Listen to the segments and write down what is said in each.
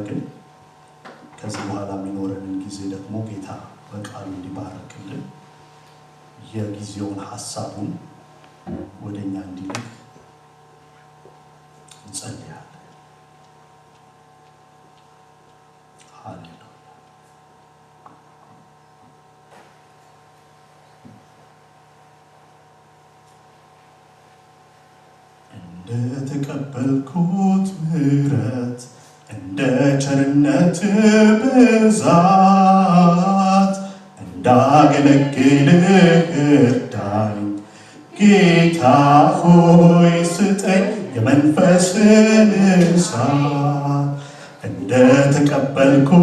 ግን ከዚህ በኋላ የሚኖረንን ጊዜ ደግሞ ጌታ በቃሉ እንዲባርክልን የጊዜውን ሐሳቡን ወደኛ እንዲልክ እንጸልያለን። ሃሌሉያ። እንደተቀበልኩት ምሕረት እንደ ቸርነት ብዛት እንዳገለግልህ እርዳኝ ጌታ ሆይ ስጠኝ የመንፈስን እሳት። እንደተቀበልኩት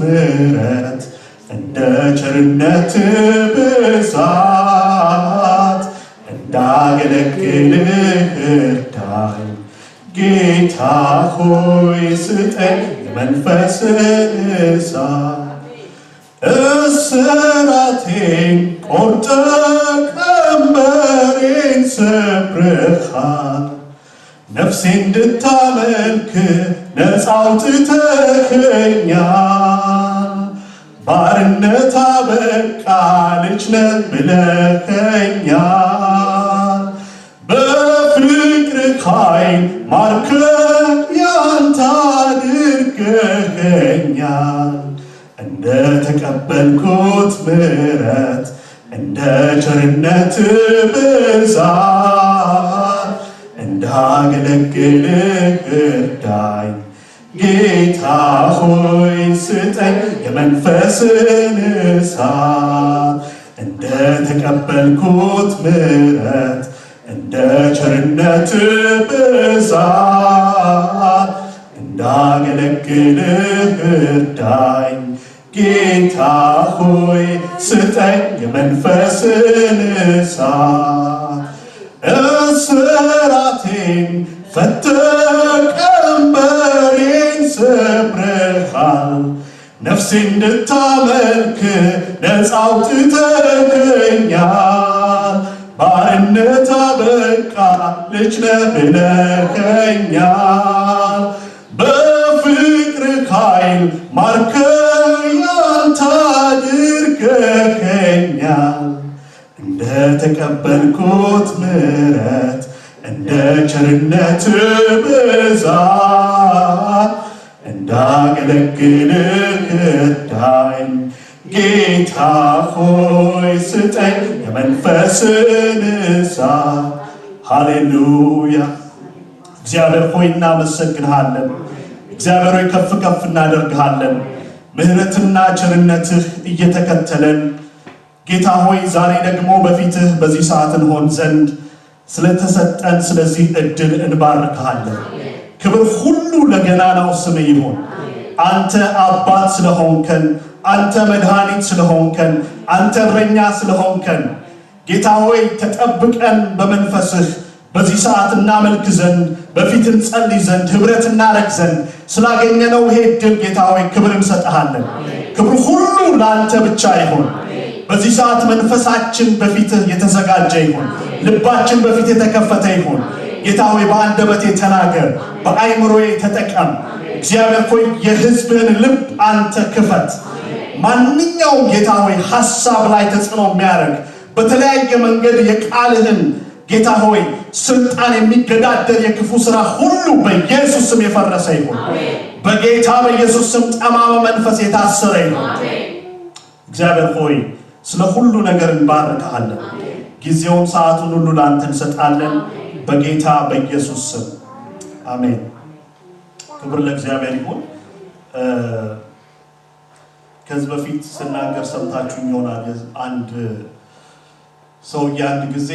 ምሕረት እንደ ቸርነት ብዛት እንዳገለግልህ እርዳኝ ጌታ ሆይ ስጠኝ የመንፈስን እሳት። እስራቴን ቆርጠህ ቀንበሬን ሰብረሃል ነፍሴን እንድታመልክ ነፃ አውጥተኸኛል። ባርነት አበቃ ልጅ ነህ ብለኸኛል። በፍቅርህ ኃይል ማርከህ ያንተ አድርገኸኛል። እንደተቀበልኩት ምሕረት እንደ ቸርነት ብዛት እንዳገለግልህ እርዳኝ ጌታ ሆይ ስጠኝ የመንፈስን እሳት። እንደተቀበልኩት ምሕረት እንደ ቸርነት ብዛት እንዳገለግልህ እርዳኝ ጌታ ሆይ ስጠኝ የመንፈስን እሳት። እስራቴን ፈተህ ቀንበሬን ሰብረሃል ነፍሴን እንድታመልክ ነፃ አውጥተኸኛል። ባርነት አበቃ ልጅ ነህ ብለኸኛል። በፍቅርህ ኃይል ማርከህ ያንተ አድርገኸኛል። እንደተቀበልኩት ምሕረት እንደ ቸርነት ብዛት እንዳገለግልህ እርዳኝ ጌታ ሆይ ስጠኝ የመንፈስን እሳት። ሃሌሉያ። እግዚአብሔር ሆይ እናመሰግንሃለን። እግዚአብሔር ሆይ ከፍ ከፍ እናደርግሃለን። ምሕረትና ቸርነትህ እየተከተለን ጌታ ሆይ ዛሬ ደግሞ በፊትህ በዚህ ሰዓት እንሆን ዘንድ ስለተሰጠን ስለዚህ እድል እንባርክሃለን። ክብር ሁሉ ለገናናው ስም ይሁን። አንተ አባት ስለሆንከን፣ አንተ መድኃኒት ስለሆንከን፣ አንተ እረኛ ስለሆንከን ጌታ ሆይ ተጠብቀን በመንፈስህ በዚህ ሰዓት እናመልክ ዘንድ በፊት እንጸልይ ዘንድ ህብረት እናረግ ዘንድ ስላገኘነው ይሄ እድል ጌታ ሆይ ክብር እንሰጥሃለን። ክብር ሁሉ ለአንተ ብቻ ይሁን። በዚህ ሰዓት መንፈሳችን በፊትህ የተዘጋጀ ይሁን። ልባችን በፊት የተከፈተ ይሁን። ጌታ ሆይ በአንደበቴ ተናገር፣ በአይምሮዬ ተጠቀም። እግዚአብሔር ሆይ የህዝብህን ልብ አንተ ክፈት። ማንኛውም ጌታ ሆይ ሐሳብ ላይ ተጽዕኖ የሚያደርግ በተለያየ መንገድ የቃልህን ጌታ ሆይ ስልጣን የሚገዳደር የክፉ ሥራ ሁሉ በኢየሱስ ስም የፈረሰ ይሁን። በጌታ በኢየሱስ ስም ጠማማ መንፈስ የታሰረ ይሁን። እግዚአብሔር ሆይ ስለ ሁሉ ነገር እንባርክሃለን። ጊዜውን ሰዓቱን ሁሉ ለአንተ እንሰጣለን። በጌታ በኢየሱስ ስም አሜን። ክብር ለእግዚአብሔር ይሁን። ከዚህ በፊት ስናገር ሰምታችሁኝ ይሆናል። አንድ ሰው አንድ ጊዜ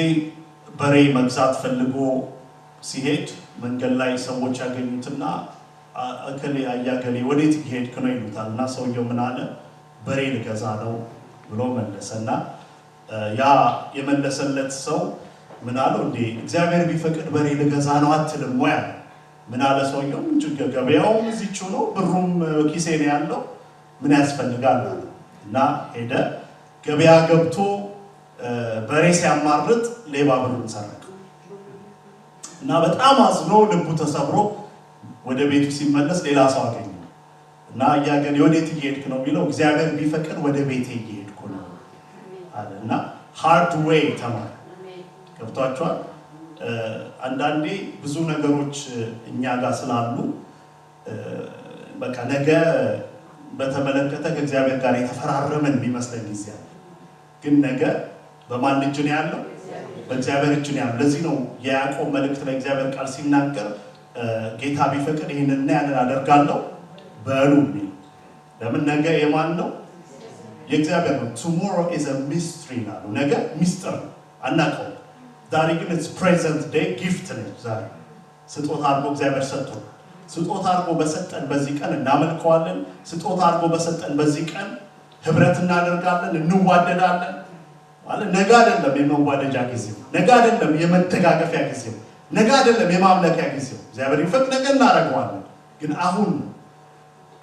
በሬ መግዛት ፈልጎ ሲሄድ መንገድ ላይ ሰዎች ያገኙትና እከሌ አያገሌ ወዴት ይሄድክ ነው ይሉታልና ሰውየው ምን አለ? በሬ ልገዛ ነው ብሎ መለሰና ያ የመለሰለት ሰው ምን አለው? እንዴ እግዚአብሔር ቢፈቅድ በሬ ልገዛ ነው አትልም ወይ? ምን አለ ሰውየው? ገበያውም እዚህው ነው፣ ብሩም ኪሴ ነው ያለው፣ ምን ያስፈልጋል አለ። እና ሄደ ገበያ ገብቶ በሬ ሲያማርጥ ሌባ ብሩን ሰረቀ እና በጣም አዝኖ ልቡ ተሰብሮ ወደ ቤቱ ሲመለስ ሌላ ሰው አገኘ። እና ያገን ወዴት እየሄድክ ነው ቢለው እግዚአብሔር ቢፈቅድ ወደ ቤቴ እየሄድኩ ነው አለና ሃርድ ዌይ ተማር ገብቷቸዋል አንዳንዴ ብዙ ነገሮች እኛ ጋር ስላሉ በቃ ነገ በተመለከተ ከእግዚአብሔር ጋር የተፈራረመን ቢመስለን ጊዜ አለ ግን ነገ በማን እጅ ነው ያለው በእግዚአብሔር እጅ ነው ያለው ለዚህ ነው የያዕቆብ መልእክት ላይ እግዚአብሔር ቃል ሲናገር ጌታ ቢፈቅድ ይሄንና ያንን አደርጋለሁ በሉ ለምን ነገ የማን ነው የእግዚአብሔር ነው tomorrow is a mystery ነው ነገ ሚስጥር አናውቀው ዛሬ ግን it's present day gift ነው ዛሬ ስጦታ አድርጎ እግዚአብሔር ሰጥቶናል ስጦታ አድርጎ በሰጠን በዚህ ቀን እናመልከዋለን ስጦታ አድርጎ በሰጠን በዚህ ቀን ህብረት እናደርጋለን እንዋደዳለን ማለት ነገ አይደለም የመዋደጃ ጊዜው ነገ አይደለም የመተጋገፊያ ጊዜው ነገ አይደለም የማምለኪያ ጊዜው እግዚአብሔር ይፈቅድ ነገ እናደርገዋለን ግን አሁን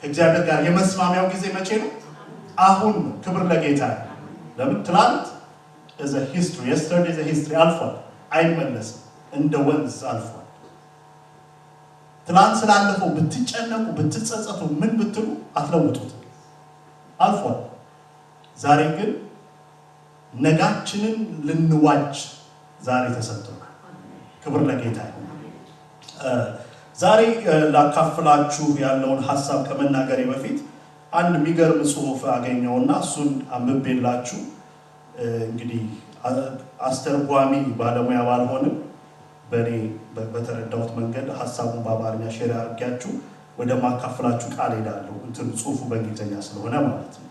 ከእግዚአብሔር ጋር የመስማሚያው ጊዜ መቼ ነው አሁን ክብር ለጌታ ለምን ትላንት is a history yesterday is a history አልፏል አይመለስም እንደ ወንዝ አልፏል ትላንት ስላለፈው ብትጨነቁ ብትጸጸቱ ምን ብትሉ አትለውጡት አልፏል ዛሬ ግን ነጋችንን ልንዋጅ ዛሬ ተሰጥቶናል ክብር ለጌታ ዛሬ ላካፍላችሁ ያለውን ሐሳብ ከመናገሬ በፊት አንድ የሚገርም ጽሑፍ አገኘውና እሱን አንብቤላችሁ እንግዲህ አስተርጓሚ ባለሙያ ባልሆንም በኔ በተረዳሁት መንገድ ሐሳቡን በአማርኛ ሼር አድርጋችሁ ወደ ማካፈላችሁ ቃል ሄዳለሁ እንትን ጽሑፉ በእንግሊዝኛ ስለሆነ ማለት ነው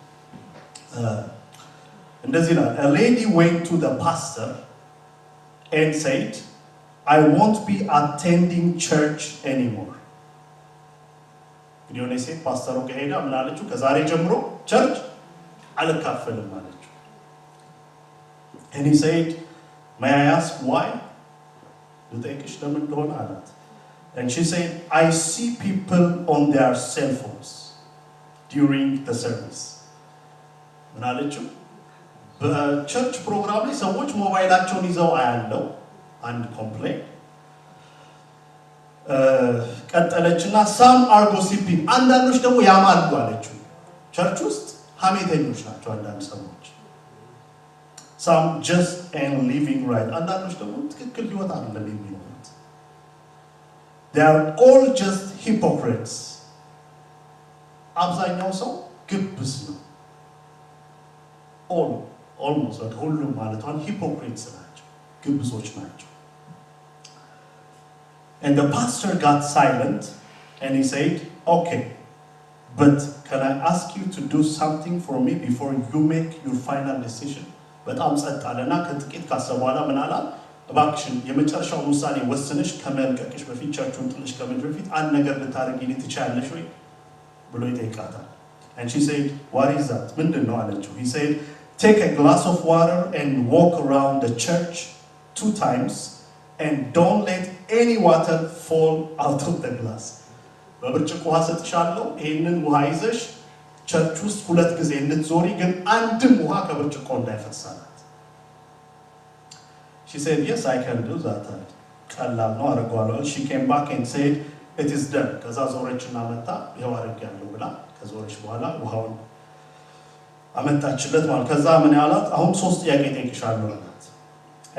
እንደዚህ ነው a lady went to the pastor and said I won't be attending church anymore የሆነ ሴት ፓስተሩ ጋር ሄዳ ምን አለችው ከዛሬ ጀምሮ ቸርች አልካፈልም አለችው and he said may I ask why ልጠይቅሽ ለምን እንደሆነ አላት and she said I see people on their cell phones during the service ምን አለችው በቸርች ፕሮግራም ላይ ሰዎች ሞባይላቸውን ይዘው አያለው አንድ ኮምፕሌን ቀጠለችና some are gossiping አንዳንዶች ደግሞ ያማሉ አለችው ቸርች ውስጥ ሐሜተኞች ናቸው አንዳንድ ሰዎች some just ain't living right አንዳንዶች ደግሞ ትክክል ህይወት አይደለም የሚኖሩት they are all just hypocrites አብዛኛው ሰው ግብስ ነው almost like ሁሉም ማለት ነው hypocrites ናቸው ግብሶች ናቸው and the pastor got silent and he said okay but can I ask you to do something for me before you make your final decision በጣም ጸጥ አለና ከጥቂት ካሰበዋላ ምን አላ እባክሽን የመጨረሻው ውሳኔ ወስነሽ ከመልቀቅሽ በፊት ቸርቹን ጥልሽ ከመድረስ በፊት አንድ ነገር ልታረጊልኝ ትችያለሽ ወይ ብሎ ይጠይቃታል and she said what is that ምንድነው አለችው he said take a glass of water and walk around the church 2 times and don't let any water fall out of the glass በብርጭቆ ውሃ ሰጥሻለሁ ይሄንን ውሃ ይዘሽ ቸርች ውስጥ ሁለት ጊዜ እንድትዞሪ ግን አንድም ውሃ ከብርጭቆ እንዳይፈሳላት she said yes I can do that ቀላል ነው አረጋለሁ she came back and said it is done ከዛ ዞረችና መጣ ይሄው አረጋለሁ ብላ ከዞረች በኋላ ውሃውን አመጣችለት ማለት ከዛ ምን ያላት አሁን ሶስት ጥያቄ ጠይቅሻለሁ አላት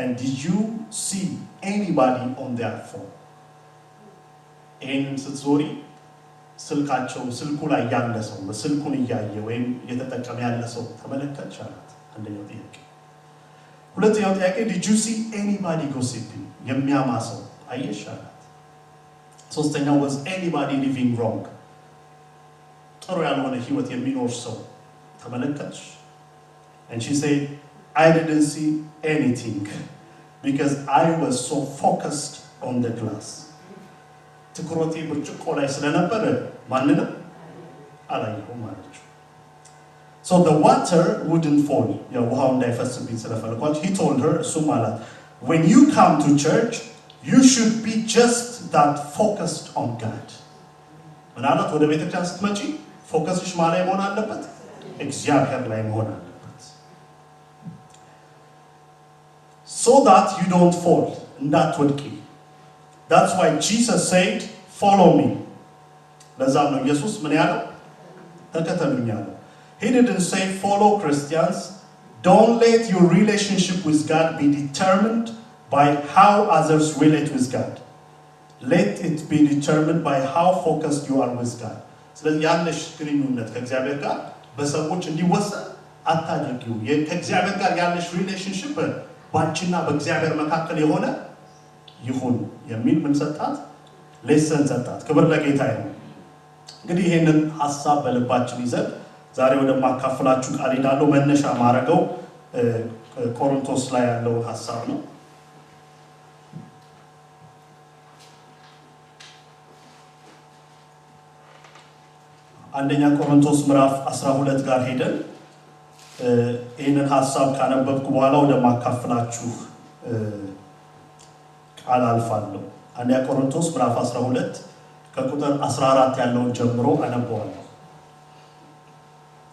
and did you see anybody on their phone ይሄንን ስትዞሪ ስልኩ ላይ ያለ ሰው በስልኩን ያያየ ወይም እየተጠቀመ ያለ ሰው ተመለከትሽ አላት አንደኛው ጥያቄ ሁለተኛው ጥያቄ did you see anybody gossiping የሚያማ ሰው አየሽ አላት ሶስተኛው was anybody living wrong ጥሩ ያልሆነ ህይወት የሚኖር ሰው ተመለከትሽ and she said I didn't see anything because I was so focused on the glass ትኩረቴ ብርጭቆ ላይ ስለነበረ ማንንም አላየሁም አለች so the water wouldn't fall ውሃው እንዳይፈስብኝ ስለፈለኳት he told her እሱም አላት when you come to church you should be just that focused on God ምናልባት ወደ ቤተክርስቲያን ስትመጪ ፎከስሽ ማለት መሆን አለበት እግዚአብሔር ላይ መሆን አለበት so that you don't fall እንዳትወድቂ that's why Jesus said follow me ለዛም ነው ኢየሱስ ምን ያለው ተከተሉኝ አለ he didn't say follow Christians don't let your relationship with God be determined by how others relate with God let it be determined by how focused you are with God ስለዚህ ያለሽ ግንኙነት ከእግዚአብሔር ጋር በሰዎች እንዲወሰን አታድርጊው ከእግዚአብሔር ጋር ያለሽ ሪሌሽንሺፕ ባንቺና በእግዚአብሔር መካከል የሆነ ይሁን የሚል ምን ሰጣት ሌሰን ሰጣት ክብር ለጌታ ይሁን እንግዲህ ይሄንን ሐሳብ በልባችን ይዘን ዛሬ ወደ ማካፈላችሁ ቃል ይላለው መነሻ ማረገው ቆሮንቶስ ላይ ያለው ሐሳብ ነው አንደኛ ቆሮንቶስ ምዕራፍ 12 ጋር ሄደን ይሄንን ሐሳብ ካነበብኩ በኋላ ወደ ማካፈላችሁ ቃል አልፋለሁ አንደኛ ቆሮንቶስ ምዕራፍ 12 ከቁጥር 14 ያለውን ጀምሮ አነበዋለሁ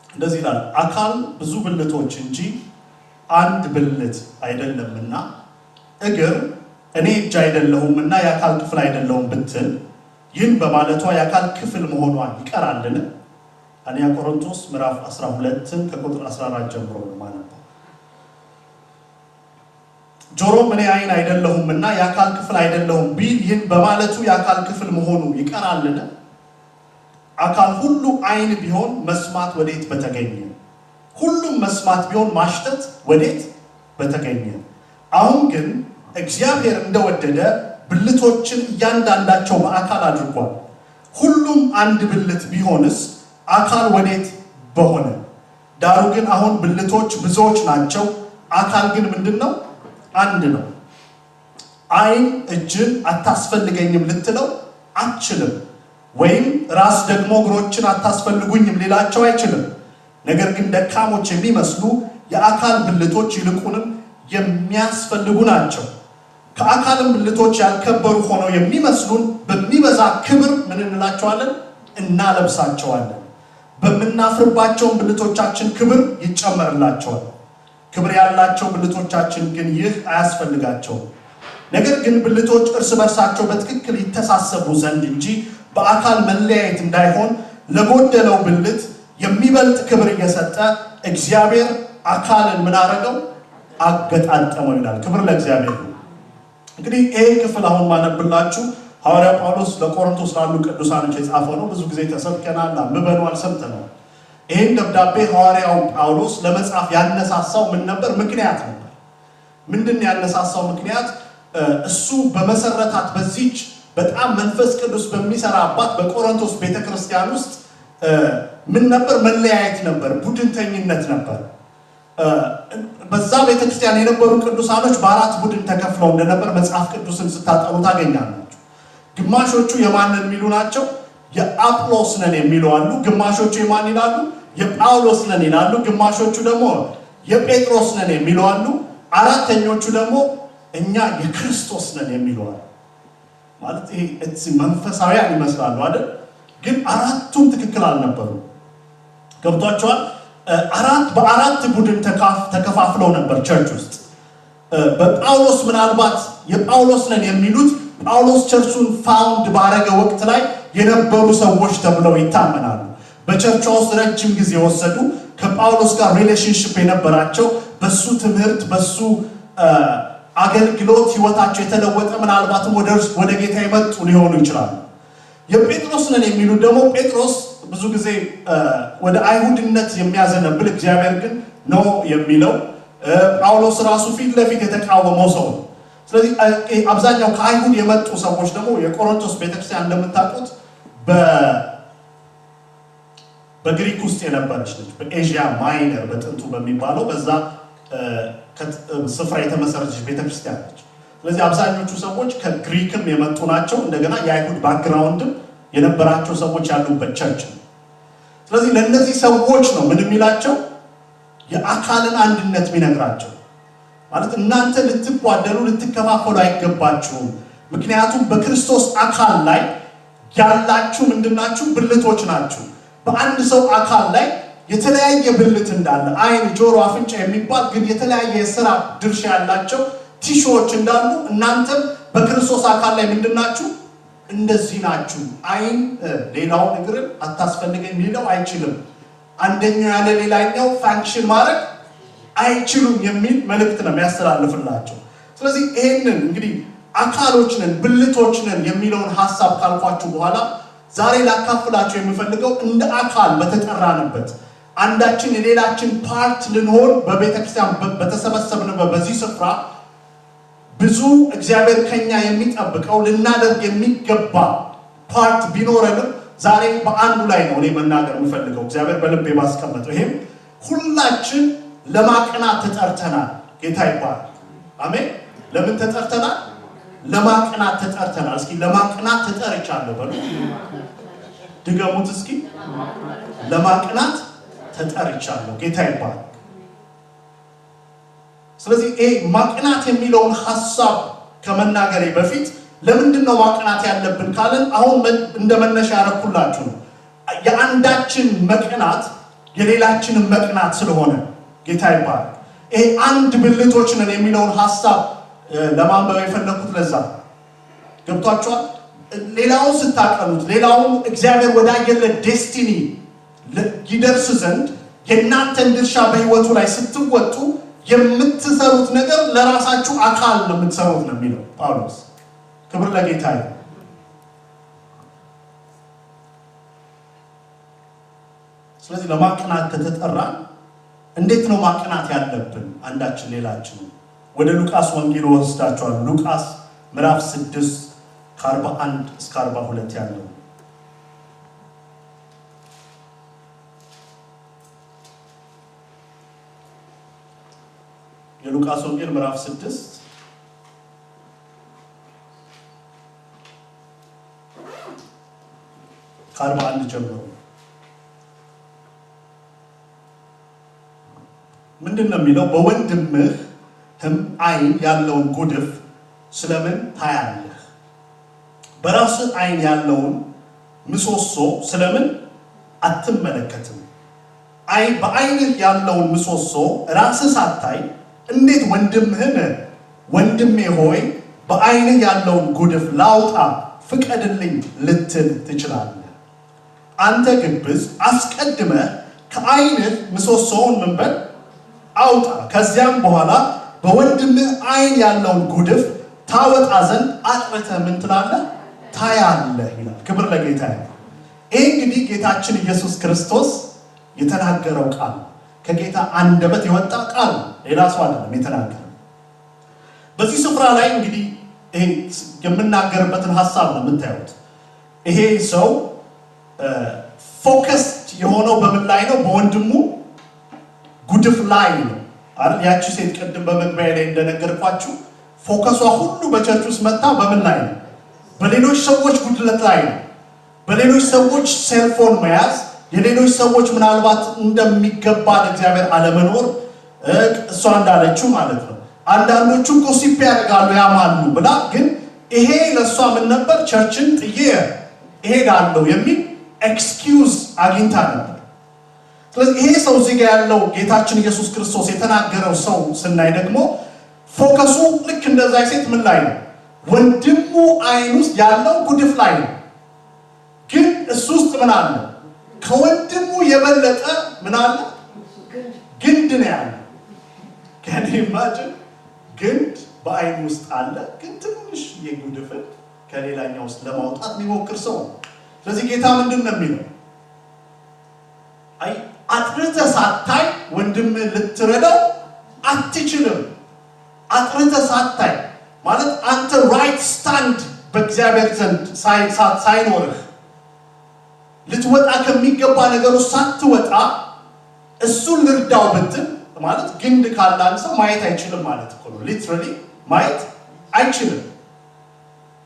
እንደዚህ ይላል አካል ብዙ ብልቶች እንጂ አንድ ብልት አይደለምና እግር እኔ እጅ አይደለሁምና የአካል ክፍል አይደለሁም ብትል ይህን በማለቷ የአካል ክፍል መሆኗ ይቀራልን አንደኛ ቆሮንቶስ ምዕራፍ 12 ከቁጥር 14 ጀምሮ ማለት ነው ጆሮ እኔ አይን አይደለሁምና የአካል ክፍል አይደለሁም ቢል ይህን በማለቱ የአካል ክፍል መሆኑ ይቀራልን አካል ሁሉ አይን ቢሆን መስማት ወዴት በተገኘ ሁሉም መስማት ቢሆን ማሽተት ወዴት በተገኘ አሁን ግን እግዚአብሔር እንደወደደ ብልቶችን እያንዳንዳቸው በአካል አድርጓል ሁሉም አንድ ብልት ቢሆንስ አካል ወዴት በሆነ ዳሩ ግን አሁን ብልቶች ብዙዎች ናቸው አካል ግን ምንድነው አንድ ነው አይን እጅን አታስፈልገኝም ልትለው አትችልም ወይም ራስ ደግሞ እግሮችን አታስፈልጉኝም ሊላቸው አይችልም ነገር ግን ደካሞች የሚመስሉ የአካል ብልቶች ይልቁንም የሚያስፈልጉ ናቸው ከአካልም ብልቶች ያልከበሩ ሆነው የሚመስሉን በሚበዛ ክብር ምን እንላቸዋለን እናለብሳቸዋለን በመናፍርባቸው ብልቶቻችን ክብር ይጨመርላቸዋል ክብር ያላቸው ብልቶቻችን ግን ይህ አያስፈልጋቸው ነገር ግን ብልቶች እርስ በርሳቸው በትክክል ይተሳሰቡ ዘንድ እንጂ በአካል መለያየት እንዳይሆን ለጎደለው ብልት የሚበልጥ ክብር እየሰጠ እግዚአብሔር አካልን ምን አረገው አገጣጠመው ይላል ክብር ለእግዚአብሔር እንግዲህ ይሄ ክፍል አሁን ማነብላችሁ ሐዋርያ ጳውሎስ ለቆሮንቶስ ላሉ ቅዱሳኖች የጻፈው ነው ብዙ ጊዜ ተሰብከናል አንብበናል ሰምተናል ይሄን ደብዳቤ ሐዋርያው ጳውሎስ ለመጻፍ ያነሳሳው ምን ነበር ምክንያት ነበር ምንድነው ያነሳሳው ምክንያት እሱ በመሰረታት በዚች በጣም መንፈስ ቅዱስ በሚሰራባት በቆሮንቶስ ቤተክርስቲያን ውስጥ ምን ነበር መለያየት ነበር ቡድንተኝነት ነበር በዛ ቤተክርስቲያን የነበሩ ቅዱሳኖች በአራት ቡድን ተከፍለው እንደነበር መጽሐፍ ቅዱስን ስታጠሩ ታገኛላችሁ ግማሾቹ የማንን የሚሉ ናቸው የአጵሎስ ነን የሚሉ አሉ ግማሾቹ የማን ይላሉ የጳውሎስ ነን ይላሉ ግማሾቹ ደግሞ የጴጥሮስ ነን የሚሉ አሉ አራተኞቹ ደግሞ እኛ የክርስቶስ ነን የሚሉ አሉ ማለት ይሄ መንፈሳዊያን ይመስላሉ አይደል ግን አራቱም ትክክል አልነበሩም ገብቷቸዋል በአራት ቡድን ተከፋፍለው ነበር ቸርች ውስጥ በጳውሎስ ምናልባት የጳውሎስ ነን የሚሉት ጳውሎስ ቸርቹን ፋውንድ ባረገ ወቅት ላይ የነበሩ ሰዎች ተብለው ይታመናሉ በቸርቹ ውስጥ ረጅም ጊዜ ወሰዱ ከጳውሎስ ጋር ሪሌሽንሺፕ የነበራቸው በሱ ትምህርት በሱ አገልግሎት ህይወታቸው የተለወጠ ምናልባትም ወደ ጌታ የመጡ ሊሆኑ ይችላሉ የጴጥሮስ ነን የሚሉ ደግሞ ጴጥሮስ ብዙ ጊዜ ወደ አይሁድነት የሚያዘነብል እግዚአብሔር ግን ነው የሚለው ጳውሎስ ራሱ ፊት ለፊት የተቃወመው ሰው ስለዚህ አብዛኛው ከአይሁድ የመጡ ሰዎች ደግሞ የቆሮንቶስ ቤተክርስቲያን እንደምታውቁት በግሪክ ውስጥ የነበረች ነች በኤዥያ ማይነር በጥንቱ በሚባለው በዛ ስፍራ የተመሰረተች ቤተክርስቲያን ነች ስለዚህ አብዛኞቹ ሰዎች ከግሪክም የመጡ ናቸው እንደገና የአይሁድ ባክግራውንድም የነበራቸው ሰዎች ያሉበት ቸርች ነው ስለዚህ ለነዚህ ሰዎች ነው ምን የሚላቸው የአካልን አንድነት የሚነግራቸው ማለት እናንተ ልትጓደሉ ልትከፋፈሉ አይገባችሁም ምክንያቱም በክርስቶስ አካል ላይ ያላችሁ ምንድናችሁ ብልቶች ናችሁ በአንድ ሰው አካል ላይ የተለያየ ብልት እንዳለ አይን ጆሮ አፍንጫ የሚባል ግን የተለያየ የሥራ ድርሻ ያላቸው ቲሾዎች እንዳሉ እናንተም በክርስቶስ አካል ላይ ምንድናችሁ እንደዚህ ናችሁ አይን ሌላው ነገር አታስፈልገኝ ሊለው አይችልም አንደኛው ያለ ሌላኛው ፋንክሽን ማድረግ አይችሉም የሚል መልእክት ነው የሚያስተላልፍላቸው። ስለዚህ ይሄንን እንግዲህ አካሎች ነን ብልቶች ነን የሚለውን ሐሳብ ካልኳችሁ በኋላ ዛሬ ላካፍላችሁ የምፈልገው እንደ አካል በተጠራንበት አንዳችን የሌላችን ፓርት ልንሆን በቤተክርስቲያን በተሰበሰብንበት በዚህ ስፍራ ብዙ እግዚአብሔር ከኛ የሚጠብቀው ልናደርግ የሚገባ ፓርት ቢኖረንም ዛሬ በአንዱ ላይ ነው እኔ መናገር የምፈልገው እግዚአብሔር በልቤ ባስቀመጠው። ይሄም ሁላችን ለማቅናት ተጠርተናል። ጌታ ይባረክ። አሜን። ለምን ተጠርተናል? ለማቅናት ተጠርተናል። እስኪ ለማቅናት ተጠርቻለሁ በሉ። ድገሙት እስኪ። ለማቅናት ተጠርቻለሁ። ጌታ ይባረክ። ስለዚህ ማቅናት የሚለውን ሐሳብ ከመናገሬ በፊት ለምንድን ነው ማቅናት ያለብን ካለን አሁን እንደመነሻ ያረኩላችሁ ነው። የአንዳችን መቅናት የሌላችንን መቅናት ስለሆነ ጌታ ይባረክ። አንድ ብልቶች ነን የሚለውን ሐሳብ ለማንበብ የፈለኩት ለዛ ገብቷችኋል። ሌላውን ስታቀኑት ሌላውን እግዚአብሔር ወዳየለት ዴስቲኒ ይደርስ ዘንድ የእናንተን ድርሻ በህይወቱ ላይ ስትወጡ የምትሰሩት ነገር ለራሳችሁ አካል ነው የምትሰሩት ነው የሚለው ጳውሎስ። ክብር ለጌታ ይሁን። ስለዚህ ለማቅናት ከተጠራን እንዴት ነው ማቅናት ያለብን? አንዳችን ሌላችን ወደ ሉቃስ ወንጌል ወስዳችኋል። ሉቃስ ምዕራፍ 6 ከ41 እስከ 42 ያለው የሉቃስ ወንጌል ምዕራፍ 6 ከ41 ጀምሮ ምንድነው የሚለው? በወንድምህ አይን ያለውን ጉድፍ ስለምን ታያለህ? በራስህ አይን ያለውን ምሰሶ ስለምን አትመለከትም? በአይንህ ያለውን ምሰሶ ራስህ ሳታይ እንዴት ወንድሜ ሆይ በአይንህ ያለውን ጉድፍ ላውጣ ፍቀድልኝ ልትል ትችላለህ? አንተ ግብዝ፣ አስቀድመህ ከአይንህ ምሰሶውን ምን በል አውጣ፣ ከዚያም በኋላ በወንድምህ አይን ያለውን ጉድፍ ታወጣ ዘንድ አጥርተህ ምን ትላለህ? ታያለህ ይላል። ክብር ለጌታ ይሁን። ይህ እንግዲህ ጌታችን ኢየሱስ ክርስቶስ የተናገረው ቃል ከጌታ አንደበት የወጣ ቃል ሌላ ሰው አይደለም የተናገረው። በዚህ ስፍራ ላይ እንግዲህ ይሄ የምናገርበትን ሐሳብ ነው የምታዩት። ይሄ ሰው ፎከስድ የሆነው በምን ላይ ነው? በወንድሙ ጉድፍ ላይ ነው አይደል? ያቺ ሴት ቅድም በመግቢያ ላይ እንደነገርኳችሁ ፎከሷ ሁሉ በቸርች ውስጥ መጣ በምን ላይ ነው? በሌሎች ሰዎች ጉድለት ላይ ነው። በሌሎች ሰዎች ሴልፎን መያዝ፣ የሌሎች ሰዎች ምናልባት እንደሚገባ ለእግዚአብሔር አለመኖር፣ እሷ እንዳለችው ማለት ነው። አንዳንዶቹ ጎሲፕ ያደርጋሉ ያማሉ ብላ፣ ግን ይሄ ለሷ ምን ነበር? ቸርችን ጥዬ እሄዳለሁ የሚል ኤክስኪውዝ አግኝታ ነበር። ስለዚህ ይሄ ሰው እዚህ ጋር ያለው ጌታችን ኢየሱስ ክርስቶስ የተናገረው ሰው ስናይ ደግሞ ፎከሱ ልክ እንደዛ ሴት ምን ላይ ነው? ወንድሙ አይን ውስጥ ያለው ጉድፍ ላይ ነው። ግን እሱ ውስጥ ምን አለ? ከወንድሙ የበለጠ ምን አለ? ግንድ ነው ያለው። ከኔ ማጅን ግንድ በአይን ውስጥ አለ፣ ግን ትንሽ የጉድፍን ከሌላኛው ውስጥ ለማውጣት የሚሞክር ሰው ነው። ስለዚህ ጌታ ምንድን ነው የሚለው? አጥርተህ ሳታይ ወንድምህን ልትረዳው አትችልም። አጥርተህ ሳታይ ማለት አንተ ራይት ስታንድ በእግዚአብሔር ዘንድ ሳይኖርህ ልትወጣ ከሚገባ ነገሩ ሳትወጣ እሱን ልርዳው ብትል ማለት ግንድ ካላን ሰው ማየት አይችልም ማለት እኮ ነው። ሊትራሊ ማየት አይችልም።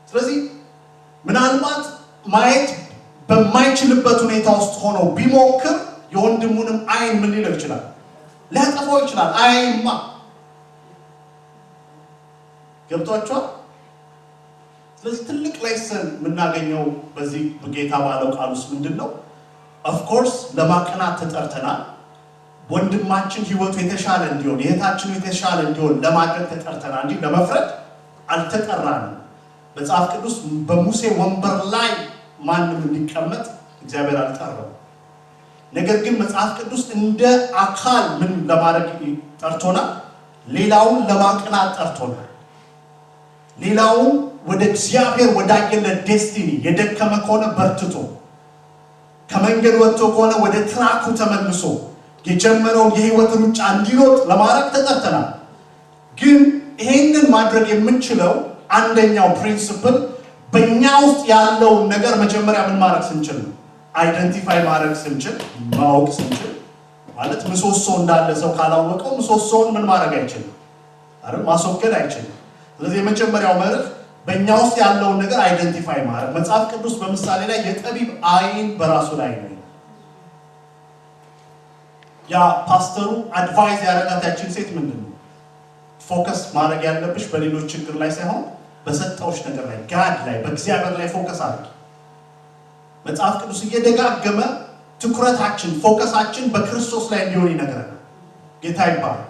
ስለዚህ ምናልባት ማየት በማይችልበት ሁኔታ ውስጥ ሆኖ ቢሞክር የወንድሙንም አይን ምን ሊለው ይችላል? ሊያጠፋው ይችላል። አይማ ገብቷችኋል? ስለዚህ ትልቅ ሌሰን የምናገኘው በዚህ በጌታ ባለው ቃል ውስጥ ምንድነው? ኦፍ ኮርስ ለማቅናት ተጠርተናል። ወንድማችን ህይወቱ የተሻለ እንዲሆን የእህታችን የተሻለ እንዲሆን ለማድረግ ተጠርተናል እንጂ ለመፍረድ አልተጠራንም። መጽሐፍ ቅዱስ በሙሴ ወንበር ላይ ማንም እንዲቀመጥ እግዚአብሔር አልጠራው። ነገር ግን መጽሐፍ ቅዱስ እንደ አካል ምን ለማድረግ ጠርቶናል? ሌላውን ለማቅናት ጠርቶናል። ሌላውን ወደ እግዚአብሔር ወዳየለት ዴስቲኒ የደከመ ከሆነ በርትቶ ከመንገድ ወጥቶ ከሆነ ወደ ትራኩ ተመልሶ የጀመረውን የህይወት ሩጫ እንዲሮጥ ለማድረግ ተጠርተናል። ግን ይሄንን ማድረግ የምንችለው አንደኛው ፕሪንሲፕል በእኛ ውስጥ ያለውን ነገር መጀመሪያ ምን ማድረግ ስንችል ነው። አይደንቲፋይ ማድረግ ስንችል፣ ማወቅ ስንችል ማለት ምሰሶ እንዳለ ሰው ካላወቀው ምሰሶውን ምን ማድረግ አይችልም አይደል? ማስወገድ አይችልም። ስለዚህ የመጀመሪያው መርህ በእኛ ውስጥ ያለውን ነገር አይደንቲፋይ ማድረግ። መጽሐፍ ቅዱስ በምሳሌ ላይ የጠቢብ አይን በራሱ ላይ ነው። ያ ፓስተሩ አድቫይዝ ያደረጋታችን ሴት ምንድን ነው? ፎከስ ማድረግ ያለብሽ በሌሎች ችግር ላይ ሳይሆን በሰጠውሽ ነገር ላይ፣ ጋድ ላይ፣ በእግዚአብሔር ላይ ፎከስ አድርጊ። መጽሐፍ ቅዱስ እየደጋገመ ትኩረታችን ፎከሳችን በክርስቶስ ላይ እንዲሆን ይነግረናል። ጌታ ይባረክ።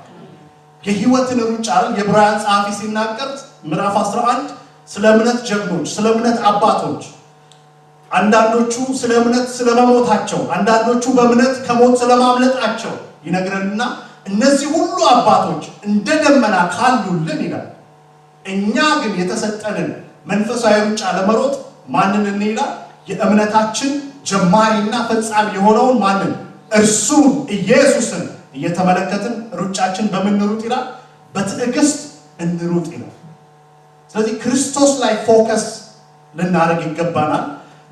የህይወትን ሩጫ የዕብራውያን ጸሐፊ ሲናገር ምዕራፍ 11 ስለ እምነት ጀግኖች፣ ስለ እምነት አባቶች፣ አንዳንዶቹ ስለ እምነት ስለመሞታቸው፣ አንዳንዶቹ በእምነት ከሞት ስለማምለጣቸው ይነግረንና እነዚህ ሁሉ አባቶች እንደ ደመና ካሉልን ይላል፣ እኛ ግን የተሰጠንን መንፈሳዊ ሩጫ ለመሮጥ ማንን እንይላል? የእምነታችን ጀማሪና ፈጻሚ የሆነውን ማንን? እርሱም ኢየሱስን እየተመለከትን ሩጫችን በምንሩጥ ይላል፣ በትዕግስት እንሩጥ ይላል። ስለዚህ ክርስቶስ ላይ ፎከስ ልናደርግ ይገባናል።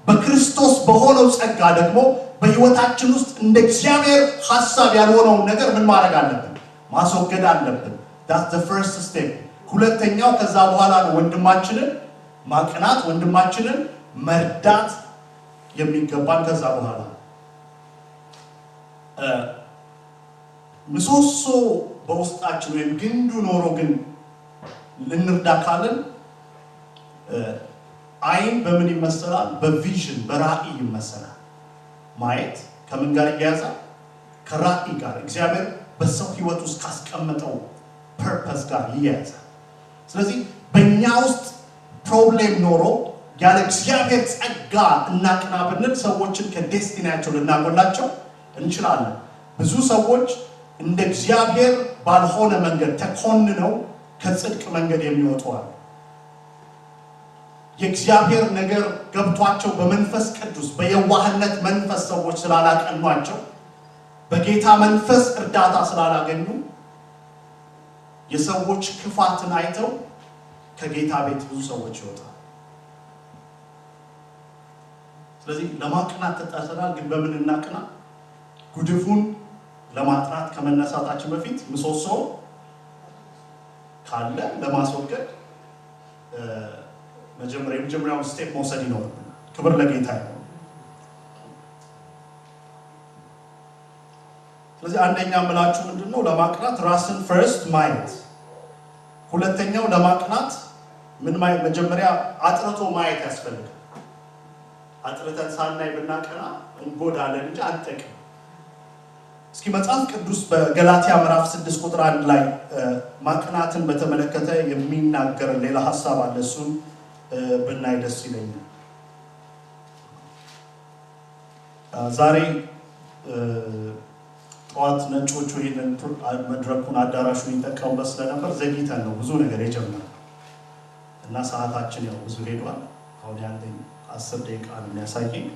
በክርስቶስ በሆነው ጸጋ ደግሞ በህይወታችን ውስጥ እንደ እግዚአብሔር ሐሳብ ያልሆነውን ነገር ምን ማድረግ አለብን? ማስወገድ አለብን። that's the first step። ሁለተኛው ከዛ በኋላ ነው ወንድማችንን ማቅናት፣ ወንድማችንን መርዳት የሚገባን ከዛ በኋላ። ምሰሶ በውስጣችን ወይም ግንዱ ኖሮ ግን ልንርዳ ካለን አይን በምን ይመሰላል? በቪዥን በራእይ ይመሰላል። ማየት ከምን ጋር ይያያዛል? ከራእይ ጋር፣ እግዚአብሔር በሰው ህይወት ውስጥ ካስቀመጠው ፐርፐስ ጋር ይያያዛል። ስለዚህ በእኛ ውስጥ ፕሮብሌም ኖሮ ያለ እግዚአብሔር ጸጋ እናቅና ብንል ሰዎችን ከዴስቲናቸው ልናጎላቸው እንችላለን። ብዙ ሰዎች እንደ እግዚአብሔር ባልሆነ መንገድ ተኮንነው ከጽድቅ መንገድ የሚወጡ አሉ። የእግዚአብሔር ነገር ገብቷቸው በመንፈስ ቅዱስ በየዋህነት መንፈስ ሰዎች ስላላቀኗቸው፣ በጌታ መንፈስ እርዳታ ስላላገኙ የሰዎች ክፋትን አይተው ከጌታ ቤት ብዙ ሰዎች ይወጣሉ። ስለዚህ ለማቅናት ተጠርተናል። ግን በምን እናቅና? ጉድፉን ለማጥራት ከመነሳታችን በፊት ምሰሶ ካለ ለማስወገድ የመጀመሪያውን ስቴፕ መውሰድ ይኖርብናል። ክብር ለጌታ ይሁን። ስለዚህ አንደኛ የምላችሁ ምንድነው? ለማቅናት ራስን ፈርስት ማየት። ሁለተኛው ለማቅናት ምን ማየት? መጀመሪያ አጥርቶ ማየት ያስፈልጋል። አጥርተን ሳናይ ብናቀና እንጎዳለን እንጂ አንጠቅም። እስኪ መጽሐፍ ቅዱስ በገላትያ ምዕራፍ 6 ቁጥር 1 ላይ ማቅናትን በተመለከተ የሚናገር ሌላ ሐሳብ አለ። እሱን ብናይ ደስ ይለኛል። ዛሬ ጠዋት ነጮቹ ይሄንን መድረኩን አዳራሹን ይጠቀሙበት ስለነበር ዘግይተን ነው ብዙ ነገር የጀመረው እና ሰዓታችን ያው ብዙ ሄዷል። አሁን ያለኝ 10 ደቂቃ ነው የሚያሳየኝ።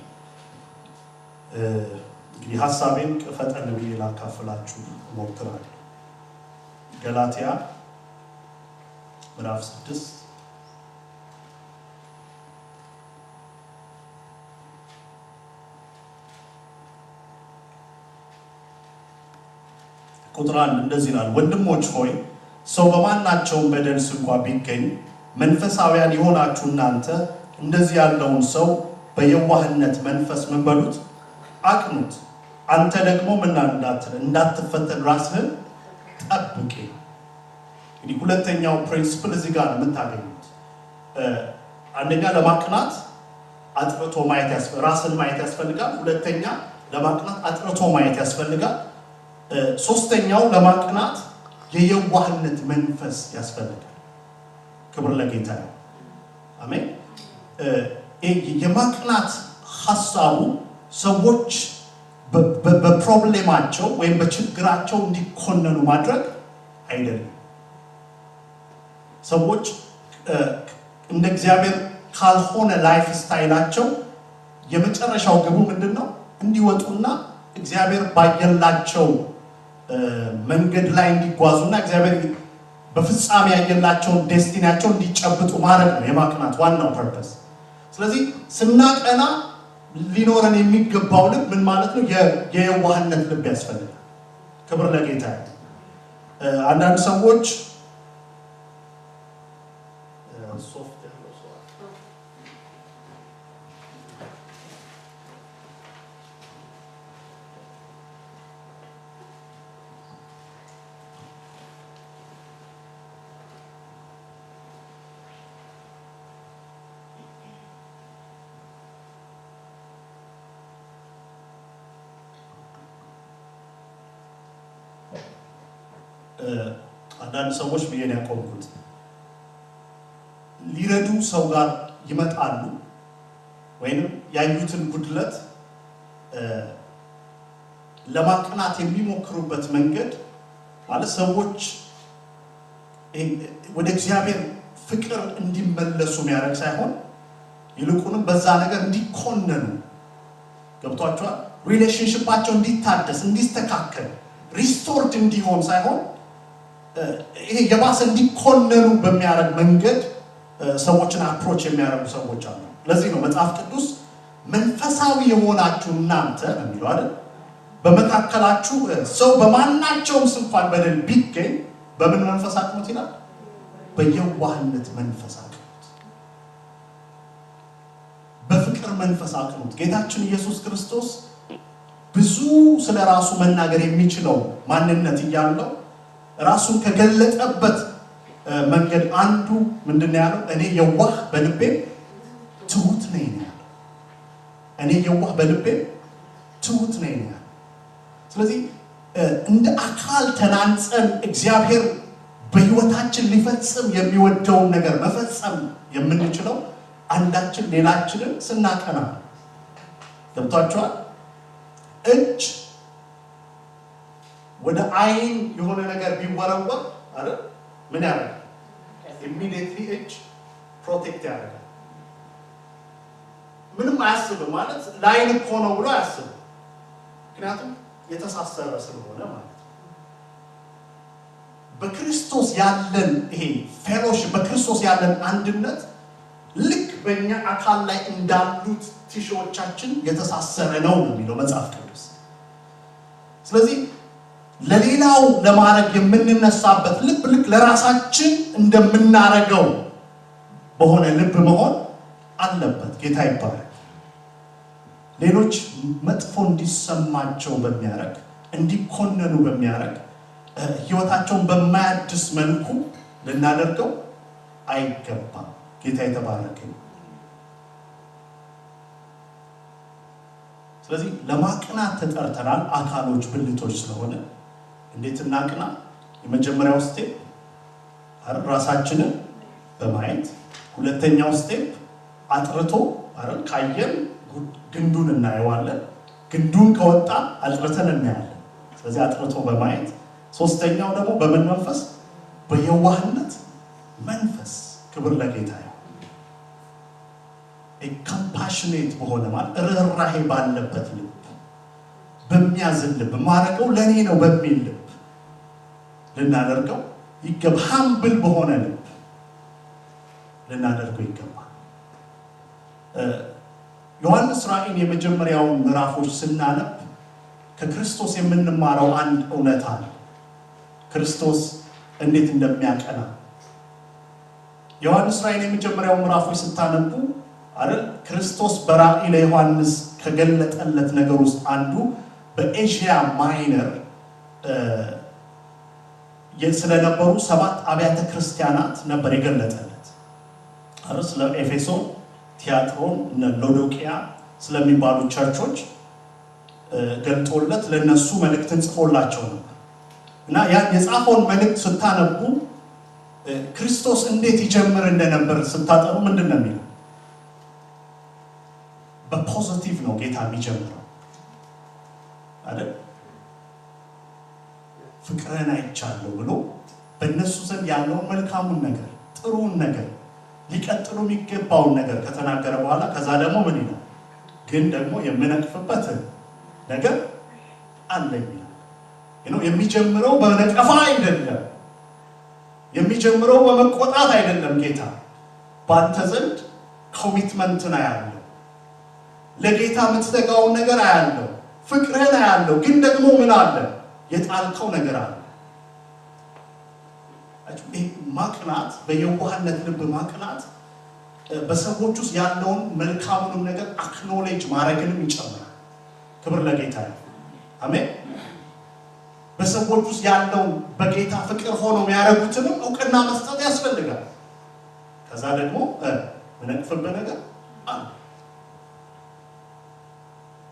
እንግዲህ ሐሳቤን ፈጠን ብዬ ላካፍላችሁ እሞክራለሁ። ገላትያ ምዕራፍ 6 ቁጥር 1 እንደዚህ ይላል፣ ወንድሞች ሆይ ሰው በማናቸውም በደልስ እንኳን ቢገኝ መንፈሳውያን የሆናችሁ እናንተ እንደዚህ ያለውን ሰው በየዋህነት መንፈስ ምን በሉት? አቅኑት። አንተ ደግሞ ምን እንዳትፈተን ራስህን ጠብቅ። እንግዲህ ሁለተኛው ፕሪንሲፕል እዚህ ጋር የምታገኙት አንደኛ ለማቅናት አጥርቶ ማየት ያስፈልጋል፣ ራስን ማየት ያስፈልጋል። ሁለተኛ ለማቅናት አጥርቶ ማየት ያስፈልጋል። ሶስተኛው ለማቅናት የየዋህነት መንፈስ ያስፈልጋል። ክብር ለጌታ ነው። አሜን። የማቅናት ሐሳቡ ሰዎች በፕሮብሌማቸው ወይም በችግራቸው እንዲኮነኑ ማድረግ አይደለም። ሰዎች እንደ እግዚአብሔር ካልሆነ ላይፍ ስታይላቸው የመጨረሻው ግቡ ምንድነው? እንዲወጡና እግዚአብሔር ባየላቸው መንገድ ላይ እንዲጓዙና እግዚአብሔር በፍጻሜ ያየላቸውን ዴስቲኒያቸው እንዲጨብጡ ማድረግ ነው የማቅናት ዋናው ፐርፐስ። ስለዚህ ስናቀና ሊኖረን የሚገባው ልብ ምን ማለት ነው? የየዋህነት ልብ ያስፈልጋል። ክብር ለጌታ። አንዳንድ ሰዎች አንዳንድ ሰዎች ብዬን ያቆምኩት ሊረዱ ሰው ጋር ይመጣሉ ወይም ያዩትን ጉድለት ለማቅናት የሚሞክሩበት መንገድ ማለት ሰዎች ወደ እግዚአብሔር ፍቅር እንዲመለሱ የሚያደርግ ሳይሆን ይልቁንም በዛ ነገር እንዲኮነኑ ገብቷቸዋል። ሪሌሽንሺፓቸው እንዲታደስ እንዲስተካከል ሪስቶርድ እንዲሆን ሳይሆን ይሄ የባሰ እንዲኮነኑ በሚያደርግ መንገድ ሰዎችን አፕሮች የሚያደርጉ ሰዎች አሉ። ለዚህ ነው መጽሐፍ ቅዱስ መንፈሳዊ የሆናችሁ እናንተ የሚለው አይደል? በመካከላችሁ ሰው በማናቸውም እንኳን በደል ቢገኝ በምን መንፈስ አቅኑት ይላል? በየዋህነት መንፈስ አቅኑት፣ በፍቅር መንፈስ አቅኑት። ጌታችን ኢየሱስ ክርስቶስ ብዙ ስለ ራሱ መናገር የሚችለው ማንነት እያለው ራሱን ከገለጠበት መንገድ አንዱ ምንድነው ያለው? እኔ የዋህ በልቤ ትሁት ነኝ ያለው። እኔ የዋህ በልቤ ትሁት ነኝ ያለው። ስለዚህ እንደ አካል ተናንጸን እግዚአብሔር በህይወታችን ሊፈጽም የሚወደውን ነገር መፈጸም የምንችለው አንዳችን ሌላችንን ስናቀና። ገብቷችኋል? እጅ ወደ አይን የሆነ ነገር ቢወረወር አይደል ምን ያደርጋል? ኢሚዲየትሊ እጅ ፕሮቴክት ያደርጋል። ምንም አያስብም ማለት ላይን እኮ ነው ብሎ አያስብም። ምክንያቱም የተሳሰረ ስለሆነ ማለት ነው። በክርስቶስ ያለን ይሄ ፌሎሺፕ፣ በክርስቶስ ያለን አንድነት ልክ በእኛ አካል ላይ እንዳሉት ቲሾዎቻችን የተሳሰረ ነው የሚለው መጽሐፍ ቅዱስ። ስለዚህ ለሌላው ለማድረግ የምንነሳበት ልብ ልክ ለራሳችን እንደምናረገው በሆነ ልብ መሆን አለበት። ጌታ ይባላል። ሌሎች መጥፎ እንዲሰማቸው በሚያረግ እንዲኮነኑ በሚያረግ ህይወታቸውን በማያድስ መልኩ ልናደርገው አይገባም። ጌታ የተባረከ። ስለዚህ ለማቅናት ተጠርተናል። አካሎች ብልቶች ስለሆነ እንዴት እናቅና? የመጀመሪያው ስቴፕ ራሳችንን በማየት፣ ሁለተኛው ስቴፕ አጥርቶ ካየን ግንዱን እናየዋለን። ግንዱን ከወጣ አጥርተን እናያለን። ስለዚህ አጥርቶ በማየት፣ ሶስተኛው ደግሞ በምን መንፈስ? በየዋህነት መንፈስ። ክብር ለጌታ ይሁን። ኮምፓሽኔት በሆነ ማለት ርህራሄ ባለበት ልብ፣ በሚያዝን ልብ፣ ማረገው ለኔ ነው በሚል ልብ ልናደርገው ይገባ። ሃምብል በሆነ ልብ ልናደርገው ይገባል። ዮሐንስ ራእይን የመጀመሪያውን ምዕራፎች ስናነብ ከክርስቶስ የምንማረው አንድ እውነት አለ። ክርስቶስ እንዴት እንደሚያቀና ዮሐንስ ራእይን የመጀመሪያው ምዕራፎች ስታነቡ አይደል ክርስቶስ በራእይ ለዮሐንስ ከገለጠለት ነገር ውስጥ አንዱ በኤዥያ ማይነር ስለነበሩ 7 አብያተ ክርስቲያናት ነበር የገለጠለት። አይደል ስለ ኤፌሶን፣ ቲያጥሮን፣ ሎዶቅያ ስለሚባሉ ቸርቾች ገልጦለት ለነሱ መልእክትን ጽፎላቸው ነበር። እና ያ የጻፈውን መልእክት ስታነቡ ክርስቶስ እንዴት ይጀምር እንደነበር ስታጠሩ ምንድነው የሚለው? በፖዚቲቭ ነው ጌታ የሚጀምረው። ፍቅርን አይቻለሁ ብሎ በእነሱ ዘንድ ያለውን መልካሙን ነገር ጥሩውን ነገር ሊቀጥሉ የሚገባውን ነገር ከተናገረ በኋላ ከዛ ደግሞ ምን ይላል? ግን ደግሞ የምነቅፍበት ነገር አለኝ ይላል። የሚጀምረው በነቀፋ አይደለም፣ የሚጀምረው በመቆጣት አይደለም። ጌታ ባንተ ዘንድ ኮሚትመንትን አያለው፣ ለጌታ የምትተጋውን ነገር አያለው፣ ፍቅርህን አያለው። ግን ደግሞ ምን አለ? የጣልከው ነገር አለ። ማቅናት በየዋህነት ልብ ማቅናት በሰዎች ውስጥ ያለውን መልካሙንም ነገር አክኖሌጅ ማድረግንም ይጨምራል። ክብር ለጌታ ይሁን። አሜን። በሰዎች ውስጥ ያለውን በጌታ ፍቅር ሆኖ የሚያደርጉትንም እውቅና መስጠት ያስፈልጋል። ከዛ ደግሞ ምንቅፍበት ነገር አለ፣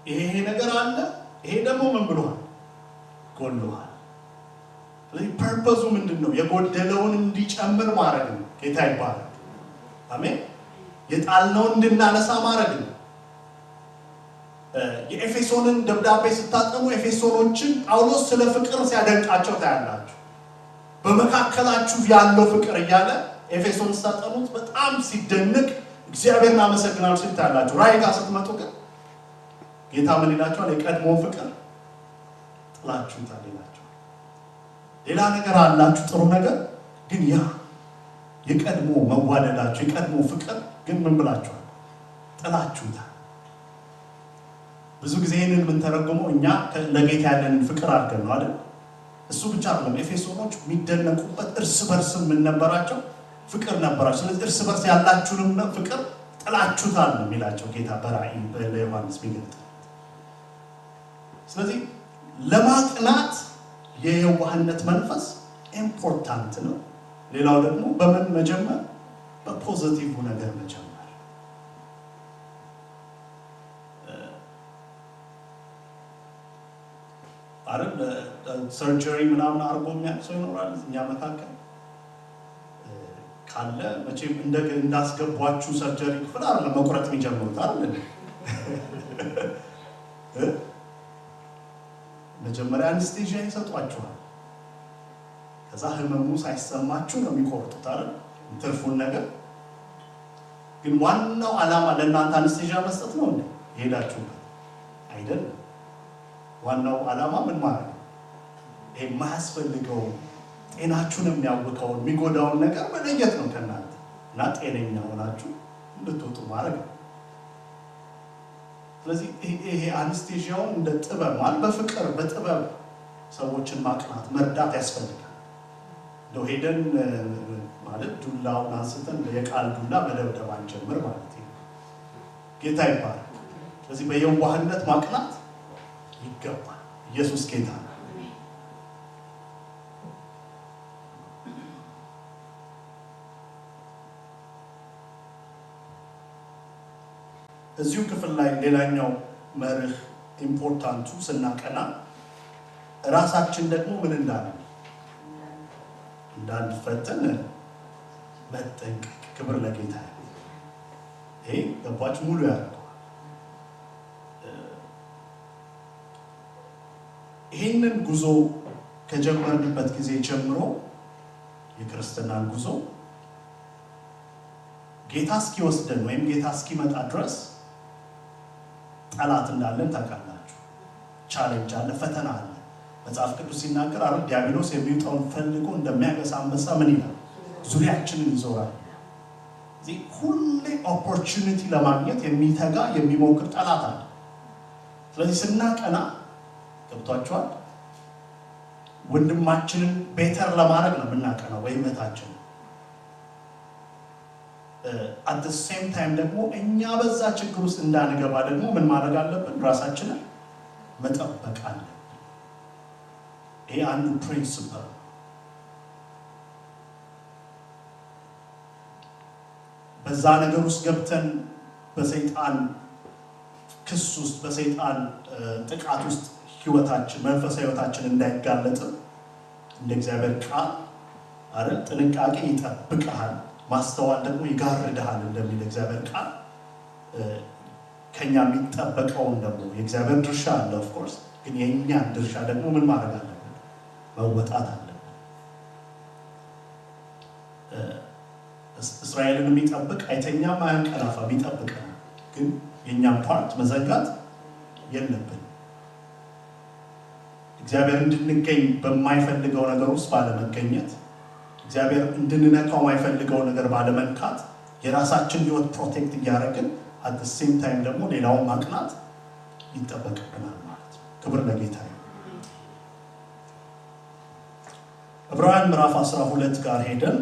ይሄ ነገር አለ፣ ይሄ ደግሞ ምን ብሏል? ጎልሏል። ስለዚህ ፐርፐዙ ምንድነው? የጎደለውን እንዲጨምር ማድረግ ነው። ጌታ ይባላል። አሜን። የጣልነውን እንድናነሳ ማድረግ ነው። የኤፌሶንን ደብዳቤ ስታጠኑ ኤፌሶኖችን ጳውሎስ ስለ ፍቅር ሲያደንቃቸው ታያላችሁ። በመካከላችሁ ያለው ፍቅር እያለ ኤፌሶን ስታጠኑት በጣም ሲደንቅ እግዚአብሔርን አመሰግናለሁ ሲል ታያላችሁ። ራእይ ጋር ስትመጡ ግን ጌታ ምን ይላቸዋል? የቀድሞውን ፍቅር ጥላችሁታል ይላቸዋል። ሌላ ነገር አላችሁ ጥሩ ነገር፣ ግን ያ የቀድሞ መዋደዳችሁ የቀድሞ ፍቅር ግን ምን ብላችኋል? ጥላችሁታል። ብዙ ጊዜ ይህንን የምንተረጉመው እኛ ለጌታ ያለንን ፍቅር አድርገን ነው አይደል? እሱ ብቻ አይደለም። ኤፌሶኖች የሚደነቁበት እርስ በርስ ምን ነበራቸው? ፍቅር ነበራቸው። ስለዚህ እርስ በርስ ያላችሁንም ፍቅር ጥላችሁታል ነው የሚላቸው ጌታ በራእይ ለዮሐንስ ቢገልጥ። ስለዚህ ለማቅናት የየዋህነት መንፈስ ኢምፖርታንት ነው። ሌላው ደግሞ በምን መጀመር? በፖዚቲቭ ነገር መጀመር። አይደል? ሰርጀሪ ምናምን አርጎ የሚያውቅ ሰው ይኖራል እኛ መካከል ካለ መቼም እንዳስገቧችሁ ሰርጀሪ ክፍል አይደለም መቁረጥ የሚጀምሩት አይደል? መጀመሪያ አንስቴዥያ ይሰጧችኋል። ከዛ ህመሙ ሳይሰማችሁ ነው የሚቆርጡት አይደል? ትርፉን ነገር ግን ዋናው ዓላማ ለእናንተ አንስቴዥያ መስጠት ነው እንዴ? ይሄዳችሁበት አይደለም። ዋናው ዓላማ ምን ማለት ነው? የማያስፈልገው ጤናችሁን የሚያውከውን የሚጎዳውን ነገር መለየት ነው ከእናንተ እና ጤነኛ ሆናችሁ እንድትወጡ ማድረግ ነው። ስለዚህ ይሄ አንስቴዥያውን እንደ ጥበብ ማለት በፍቅር በጥበብ ሰዎችን ማቅናት መርዳት ያስፈልጋል። እንደው ሄደን ማለት ዱላውን አንስተን የቃል ዱላ መደብደብ አንጀምር ማለት ነው። ጌታ ይባላል። ስለዚህ በየዋህነት ማቅናት ይገባል። ኢየሱስ ጌታ ነው። እዚሁ ክፍል ላይ ሌላኛው መርህ ኢምፖርታንቱ ስናቀና ራሳችን ደግሞ ምን እንዳንፈተን መጠንቀቅ። ክብር ለጌታ። ይሄ ገባችሁ? ሙሉ ያደርገዋል። ይህንን ጉዞ ከጀመርንበት ጊዜ ጀምሮ የክርስትናን ጉዞ ጌታ እስኪወስደን ወይም ጌታ እስኪመጣ ድረስ ጠላት እንዳለን ታውቃላችሁ። ቻሌንጅ አለ፣ ፈተና አለ። መጽሐፍ ቅዱስ ሲናገር አረ ዲያብሎስ የሚውጠውን ፈልጎ እንደሚያገሳ አንበሳ ምን ይላል? ዙሪያችንን ይዞራል። እዚህ ሁሌ ኦፖርቹኒቲ ለማግኘት የሚተጋ የሚሞክር ጠላት አለ። ስለዚህ ስናቀና ገብቷችኋል? ወንድማችንን ቤተር ለማድረግ ነው የምናቀናው ወይ እህታችንን። at the same time ደግሞ እኛ በዛ ችግር ውስጥ እንዳንገባ ደግሞ ምን ማድረግ አለብን? ራሳችንን መጠበቅ አለብን። ይሄ አንዱ ፕሪንሲፕል። በዛ ነገር ውስጥ ገብተን በሰይጣን ክስ ውስጥ በሰይጣን ጥቃት ውስጥ ህይወታችን መንፈሳዊ ህይወታችን እንዳይጋለጥ እንደ እግዚአብሔር ቃል አይደል ጥንቃቄ ይጠብቃል፣ ማስተዋል ደግሞ ይጋርዳል እንደሚል እግዚአብሔር ቃል ከኛ የሚጠበቀውን ደግሞ የእግዚአብሔር ድርሻ አለ ኦፍ ኮርስ፣ ግን የኛ ድርሻ ደግሞ ምን ማድረግ አለብን? መወጣት አለ። እስራኤልን የሚጠብቅ አይተኛም አያንቀላፋም ይጠብቀናል። ግን የኛም ፓርት መዘንጋት የለብን። እግዚአብሔር እንድንገኝ በማይፈልገው ነገር ውስጥ ባለመገኘት፣ እግዚአብሔር እንድንነካው የማይፈልገው ነገር ባለመንካት የራሳችን ህይወት ፕሮቴክት እያደረግን at the same time ደግሞ ሌላውን ማቅናት ይጠበቅብናል ማለት ነው። ክብር ለጌታ ይሁን። ዕብራውያን ምዕራፍ 12 ጋር ሄደን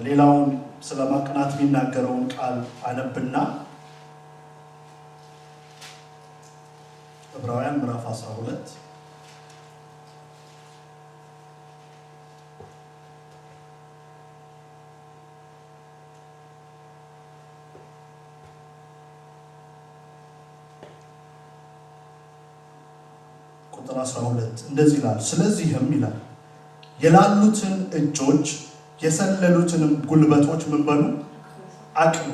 ሌላውን ስለማቅናት የሚናገረውን ቃል አነብና ዕብራውያን ምዕራፍ 12 ቁጥር 12 እንደዚህ ይላል። ስለዚህም ይላል የላሉትን እጆች የሰለሉትንም ጉልበቶች ምን በሉ አቅኑ፣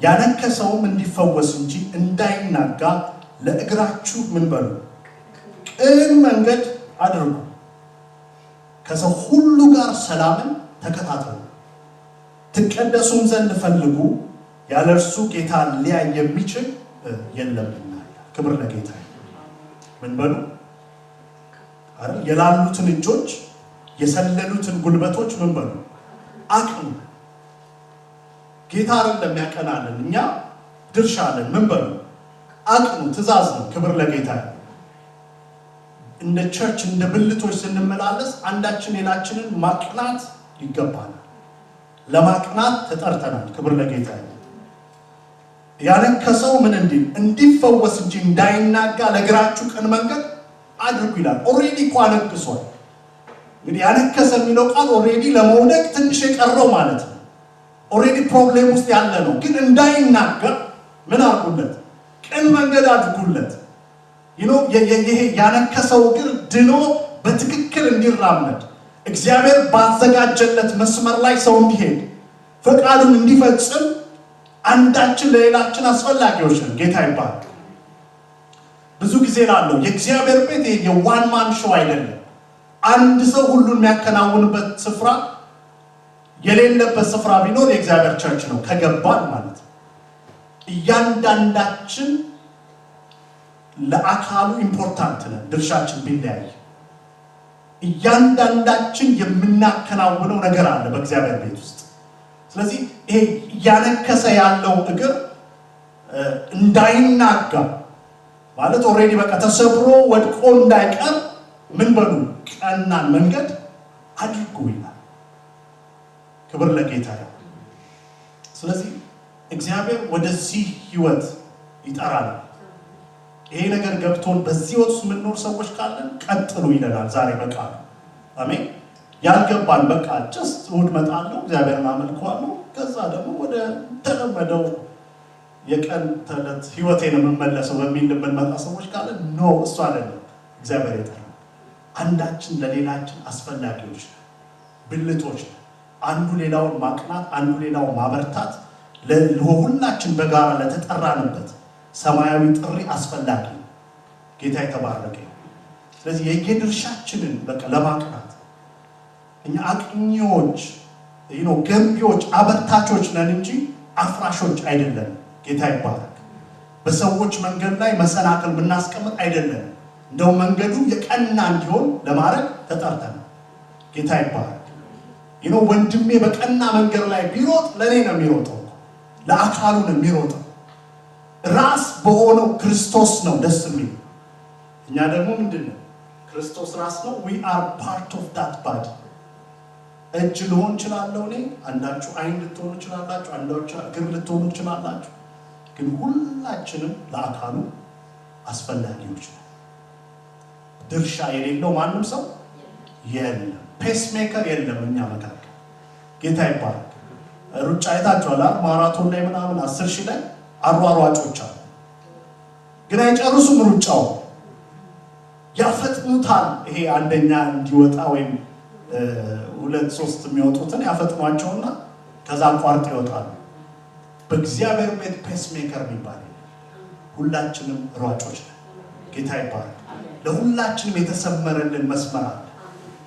ያነከሰውም እንዲፈወስ እንጂ እንዳይናጋ ለእግራችሁ ምን በሉ ቅን መንገድ አድርጉ፣ ከሰው ሁሉ ጋር ሰላምን ተከታተሉ፣ ትቀደሱም ዘንድ ፈልጉ፣ ያለ እርሱ ጌታ ሊያይ የሚችል የለምና። ክብር ለጌታ። ምን በሉ አይደል? የላሉትን እጆች የሰለሉትን ጉልበቶች ምን በሉ አቅኑ። ጌታ አይደለም ያቀናልን፣ እኛ ድርሻ አለን። ምን በሉ አቅኑ። ትእዛዝ ነው። ክብር ለጌታ። እንደ ቸርች እንደ ብልቶች ስንመላለስ አንዳችን ሌላችንን ማቅናት ይገባናል። ለማቅናት ተጠርተናል። ክብር ለጌታ። ያነከሰው ምን እንዲፈወስ እንጂ እንዳይናጋ ለእግራችሁ ቅን መንገድ አድርጉ ይላል። ኦሬዲ እኮ አነክሷል። እንግዲህ ያነከሰ የሚለው ቃል ኦሬዲ ለመውደቅ ትንሽ የቀረው ማለት ነው። ኦሬዲ ፕሮብሌም ውስጥ ያለ ነው። ግን እንዳይናጋ ምን አድርጉለት? ቅን መንገድ አድርጉለት። ይሄ ያነከሰው እግር ድኖ በትክክል እንዲራመድ እግዚአብሔር ባዘጋጀለት መስመር ላይ ሰው እንዲሄድ ፈቃዱን እንዲፈጽም አንዳችን ለሌላችን አስፈላጊዎች ነን። ጌታ ይባርክ። ብዙ ጊዜ ላለው የእግዚአብሔር ቤት የዋን ማን ሾው አይደለም። አንድ ሰው ሁሉን የሚያከናውንበት ስፍራ የሌለበት ስፍራ ቢኖር የእግዚአብሔር ቸርች ነው። ከገባን ማለት ነው። እያንዳንዳችን ለአካሉ ኢምፖርታንት ነን። ድርሻችን ቢለያይ እያንዳንዳችን የምናከናውነው ነገር አለ በእግዚአብሔር ቤት ውስጥ። ስለዚህ ይሄ ያነከሰ ያለው እግር እንዳይናጋ ማለት ኦሬዲ በቃ ተሰብሮ ወድቆ እንዳይቀር ምን በሉ ቀናን መንገድ አድርጉ ይላል። ክብር ለጌታ ይሁን። ስለዚህ እግዚአብሔር ወደዚህ ህይወት ይጠራል። ይሄ ነገር ገብቶን በዚህ ወጥ ውስጥ የምንኖር ሰዎች ካለን ቀጥሉ ይለናል ዛሬ በቃል አሜን። ያልገባን በቃ ጀስት እሑድ መጣለሁ እግዚአብሔርን አመልከዋለሁ ከዛ ደግሞ ወደ ተለመደው የቀን ተለት ህይወቴን የምመለሰው በሚል የምንመጣ ሰዎች ካለን ኖ እሱ አይደለም እግዚአብሔር ይጠራል። አንዳችን ለሌላችን አስፈላጊዎች ብልቶች፣ አንዱ ሌላውን ማቅናት፣ አንዱ ሌላውን ማበርታት ለሁላችን በጋራ ለተጠራንበት ሰማያዊ ጥሪ አስፈላጊ ነው። ጌታ የተባረከ። ስለዚህ የየድርሻችንን በቃ ለማቅናት እኛ አቅኚዎች ገንቢዎች አበርታቾች ነን እንጂ አፍራሾች አይደለም። ጌታ ይባረክ። በሰዎች መንገድ ላይ መሰናክል ብናስቀምጥ አይደለም። እንደው መንገዱ የቀና እንዲሆን ለማድረግ ተጠርተናል። ጌታ ይባረክ። ወንድሜ በቀና መንገድ ላይ ቢሮጥ ለኔ ነው የሚሮጠው፣ ለአካሉ ነው የሚሮጠው። ራስ በሆነው ክርስቶስ ነው ደስ የሚል። እኛ ደግሞ ምንድነው? ክርስቶስ ራስ ነው። we are part of that body። እጅ ልሆን እችላለሁ እኔ፣ አንዳችሁ አይን ልትሆኑ ይችላላችሁ፣ አንዳችሁ እግር ልትሆኑ ይችላላችሁ። ግን ሁላችንም ለአካሉ አስፈላጊዎች ነን። ድርሻ የሌለው ማንም ሰው የለም። ፔስ ሜከር የለም እኛ መካከል። ጌታ ይባረክ። ሩጫ አይታችኋል። ማራቶን ላይ ምናምን 10,000 ላይ አሯሯጮች አሉ፣ ግን አይጨርሱም ሩጫው። ያፈጥኑታል። ይሄ አንደኛ እንዲወጣ ወይም 2-3 የሚወጡትን ያፈጥኗቸውና ከዛ ቋርጥ ይወጣሉ። በእግዚአብሔር ቤት ፔስ ሜከር የሚባል ሁላችንም ሯጮች ነን። ጌታ ይባረክ። ለሁላችንም የተሰመረልን መስመር አለ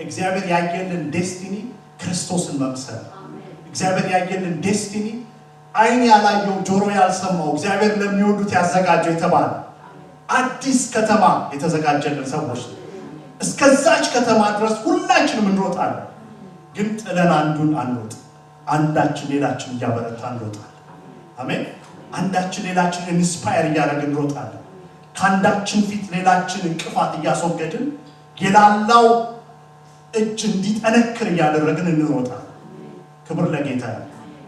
እግዚአብሔር ያየልን ዴስቲኒ ክርስቶስን መምሰል እግዚአብሔር ያየልን ዴስቲኒ አይን ያላየው ጆሮ ያልሰማው እግዚአብሔር ለሚወዱት ያዘጋጀው የተባለ አዲስ ከተማ የተዘጋጀልን ሰዎች እስከዛች ከተማ ድረስ ሁላችንም እንሮጣለን ግን ጥለን አንዱን አንሮጥ አንዳችን ሌላችን ያበረታን እንሮጣለን አሜን አንዳችን ሌላችን ኢንስፓየር ያደርገን እንሮጣለን ካንዳችን ፊት ሌላችን እንቅፋት ያስወገድን የላላው እጅ እንዲጠነክር ያደረግን እንሮጣለን ክብር ለጌታ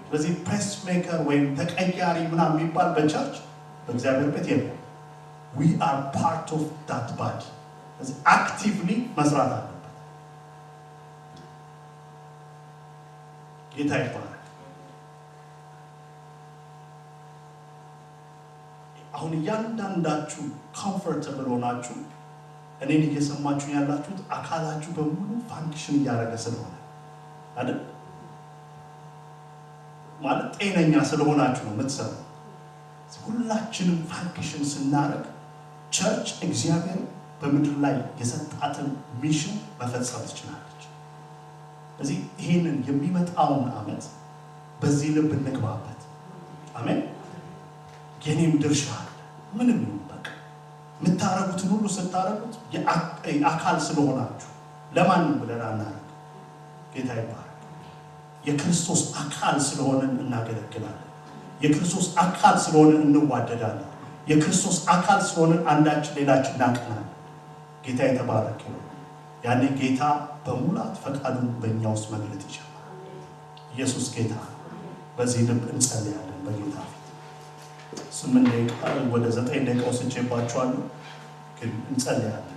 ስለዚህ ፔስ ሜከር ወይም ተቀያሪ ምናምን የሚባል በቸርች በእግዚአብሔር ቤት የለም we are part of that body ስለዚህ actively መስራት አለበት ጌታ ይባረክ አሁን እያንዳንዳችሁ ኮምፎርታብል ሆናችሁ እኔን እየሰማችሁ ያላችሁት አካላችሁ በሙሉ ፋንክሽን እያደረገ ስለሆነ አይደል ማለት ጤነኛ ስለሆናችሁ ነው የምትሰሩ ሁላችንም ፋንክሽን ስናደርግ ቸርች እግዚአብሔር በምድር ላይ የሰጣትን ሚሽን መፈጸም ትችላለች ስለዚህ ይሄንን የሚመጣውን ዓመት በዚህ ልብ እንግባበት አሜን የኔም ድርሻ አለ ምንም በቃ ምታረጉትን ሁሉ ስታረጉት የአካል ስለሆናችሁ ለማንም ብለን አናረግ ጌታ ይባረክ የክርስቶስ አካል ስለሆነን እናገለግላለን የክርስቶስ አካል ስለሆነን እንዋደዳለን የክርስቶስ አካል ስለሆነን አንዳችን ሌላችን እናቀናለን ጌታ የተባረከ ነው ያኔ ጌታ በሙላት ፈቃዱን በእኛ ውስጥ መግለጥ ይችላል ኢየሱስ ጌታ በዚህ ልብ እንጸልያለን በጌታ ፊት 8 ደቂቃ ወደ 9 ደቂቃ ወስጄባችኋለሁ ግን እንጸልያለን